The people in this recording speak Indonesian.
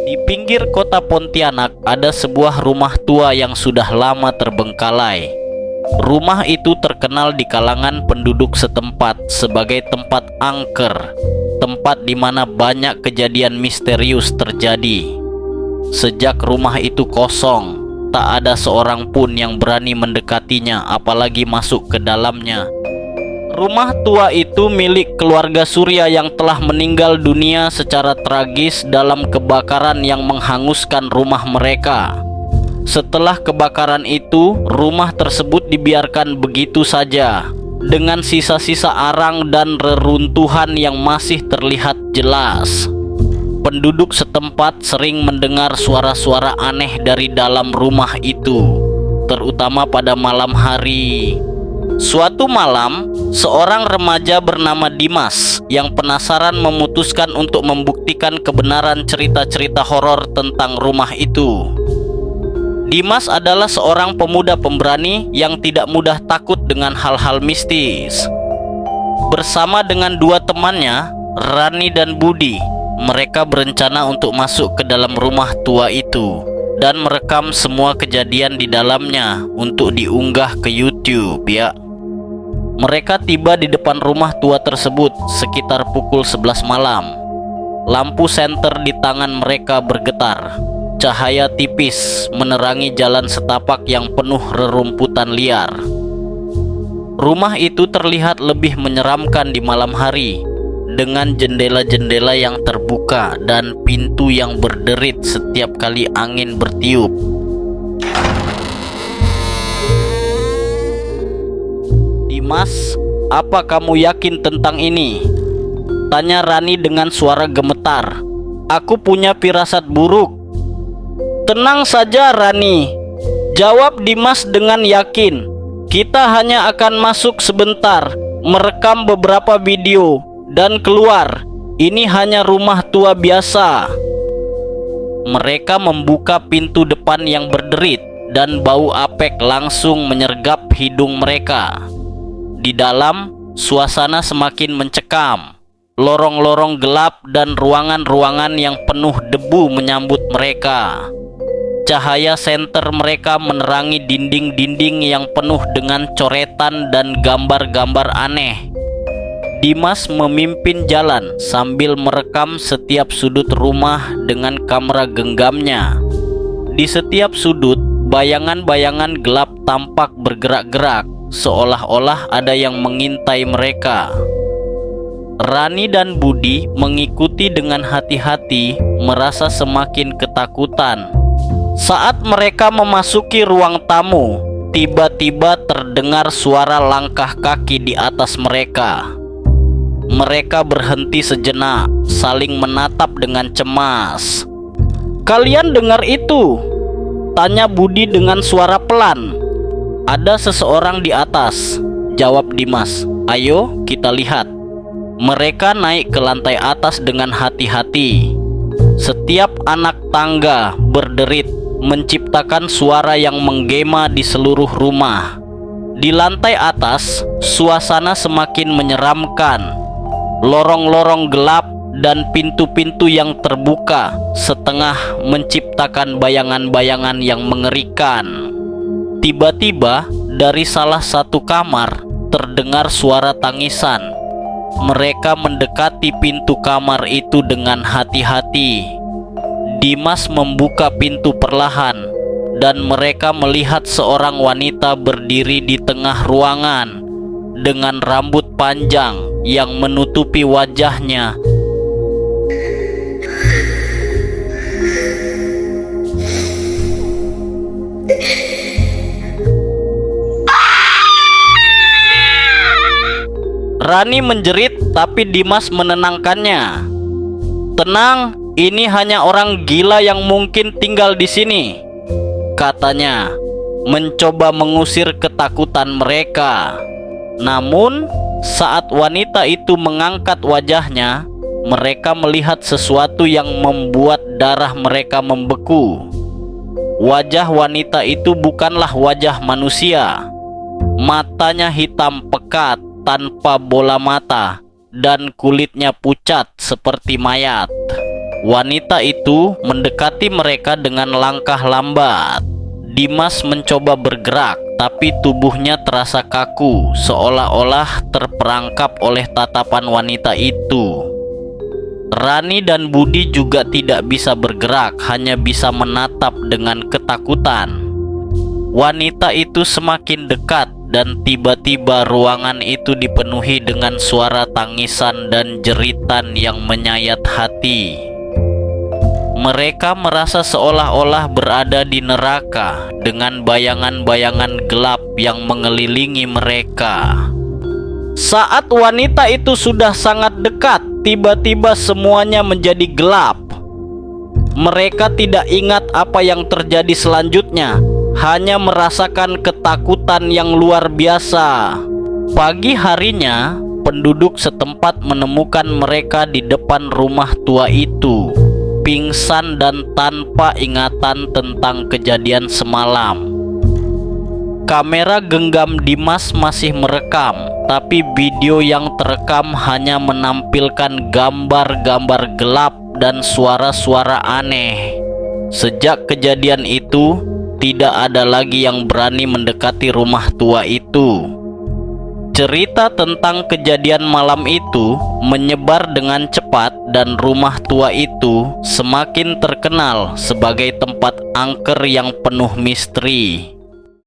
Di pinggir kota Pontianak ada sebuah rumah tua yang sudah lama terbengkalai. Rumah itu terkenal di kalangan penduduk setempat sebagai tempat angker, tempat di mana banyak kejadian misterius terjadi. Sejak rumah itu kosong, tak ada seorang pun yang berani mendekatinya, apalagi masuk ke dalamnya. Rumah tua itu milik keluarga Surya yang telah meninggal dunia secara tragis dalam kebakaran yang menghanguskan rumah mereka. Setelah kebakaran itu, rumah tersebut dibiarkan begitu saja, dengan sisa-sisa arang dan reruntuhan yang masih terlihat jelas. Penduduk setempat sering mendengar suara-suara aneh dari dalam rumah itu, terutama pada malam hari. Suatu malam, seorang remaja bernama Dimas yang penasaran memutuskan untuk membuktikan kebenaran cerita-cerita horor tentang rumah itu. Dimas adalah seorang pemuda pemberani yang tidak mudah takut dengan hal-hal mistis. Bersama dengan dua temannya, Rani dan Budi, mereka berencana untuk masuk ke dalam rumah tua itu dan merekam semua kejadian di dalamnya untuk diunggah ke YouTube ya. Mereka tiba di depan rumah tua tersebut sekitar pukul 11 malam. Lampu senter di tangan mereka bergetar. Cahaya tipis menerangi jalan setapak yang penuh rerumputan liar. Rumah itu terlihat lebih menyeramkan di malam hari, dengan jendela-jendela yang terbuka dan pintu yang berderit setiap kali angin bertiup. "Dimas, apa kamu yakin tentang ini?" tanya Rani dengan suara gemetar. "Aku punya firasat buruk." "Tenang saja Rani," jawab Dimas dengan yakin. "Kita hanya akan masuk sebentar, merekam beberapa video, dan keluar. Ini hanya rumah tua biasa." Mereka membuka pintu depan yang berderit, dan bau apek langsung menyergap hidung mereka. Di dalam, suasana semakin mencekam. Lorong-lorong gelap dan ruangan-ruangan yang penuh debu menyambut mereka. Cahaya senter mereka menerangi dinding-dinding yang penuh dengan coretan dan gambar-gambar aneh. Dimas memimpin jalan sambil merekam setiap sudut rumah dengan kamera genggamnya. Di setiap sudut, bayangan-bayangan gelap tampak bergerak-gerak, seolah-olah ada yang mengintai mereka. Rani dan Budi mengikuti dengan hati-hati, merasa semakin ketakutan. Saat mereka memasuki ruang tamu, tiba-tiba terdengar suara langkah kaki di atas mereka. Mereka berhenti sejenak, saling menatap dengan cemas. "Kalian dengar itu?" tanya Budi dengan suara pelan. "Ada seseorang di atas," jawab Dimas. "Ayo kita lihat." Mereka naik ke lantai atas dengan hati-hati. Setiap anak tangga berderit, menciptakan suara yang menggema di seluruh rumah. Di lantai atas, suasana semakin menyeramkan. Lorong-lorong gelap dan pintu-pintu yang terbuka setengah menciptakan bayangan-bayangan yang mengerikan. Tiba-tiba, dari salah satu kamar terdengar suara tangisan. Mereka mendekati pintu kamar itu dengan hati-hati. Dimas membuka pintu perlahan, dan mereka melihat seorang wanita berdiri di tengah ruangan dengan rambut panjang yang menutupi wajahnya. Rani menjerit, tapi Dimas menenangkannya. "Tenang, ini hanya orang gila yang mungkin tinggal di sini," katanya, mencoba mengusir ketakutan mereka. Namun, saat wanita itu mengangkat wajahnya, mereka melihat sesuatu yang membuat darah mereka membeku. Wajah wanita itu bukanlah wajah manusia. Matanya hitam pekat tanpa bola mata, dan kulitnya pucat seperti mayat. Wanita itu mendekati mereka dengan langkah lambat. Dimas mencoba bergerak, tapi tubuhnya terasa kaku, seolah-olah terperangkap oleh tatapan wanita itu. Rani dan Budi juga tidak bisa bergerak, hanya bisa menatap dengan ketakutan. Wanita itu semakin dekat, dan tiba-tiba ruangan itu dipenuhi dengan suara tangisan dan jeritan yang menyayat hati. Mereka merasa seolah-olah berada di neraka dengan bayangan-bayangan gelap yang mengelilingi mereka. Saat wanita itu sudah sangat dekat, tiba-tiba semuanya menjadi gelap. Mereka tidak ingat apa yang terjadi selanjutnya, hanya merasakan ketakutan yang luar biasa. Pagi harinya, penduduk setempat menemukan mereka di depan rumah tua itu, pingsan dan tanpa ingatan tentang kejadian semalam. Kamera genggam Dimas masih merekam, tapi video yang terekam hanya menampilkan gambar-gambar gelap dan suara-suara aneh. Sejak kejadian itu, tidak ada lagi yang berani mendekati rumah tua itu. Cerita tentang kejadian malam itu menyebar dengan cepat dan rumah tua itu semakin terkenal sebagai tempat angker yang penuh misteri.